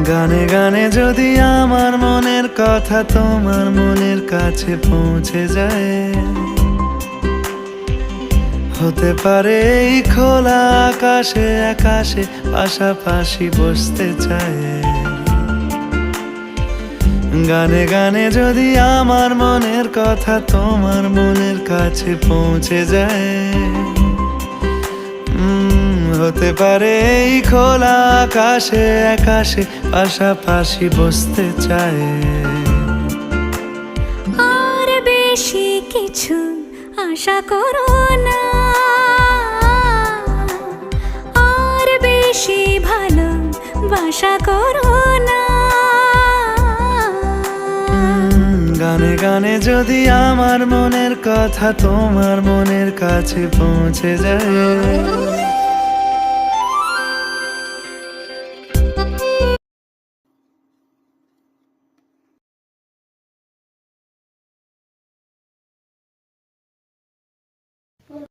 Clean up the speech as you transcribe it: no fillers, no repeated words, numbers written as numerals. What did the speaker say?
গানে গানে যদি আমার মনের কথা তোমার মনের কাছে পৌঁছে যায়, হতে পারে এই খোলা আকাশে আকাশে পাশাপাশি বসতে চায়। গানে গানে যদি আমার মনের কথা তোমার মনের কাছে পৌঁছে যায়, হতে পারে এই খোলা আকাশে আকাশে পাশাপাশি বসতে চায়। আর বেশি কিছু আশা করো না, আর বেশি ভালোবাসা করো না। গানে গানে যদি আমার মনের কথা তোমার মনের কাছে পৌঁছে যায়,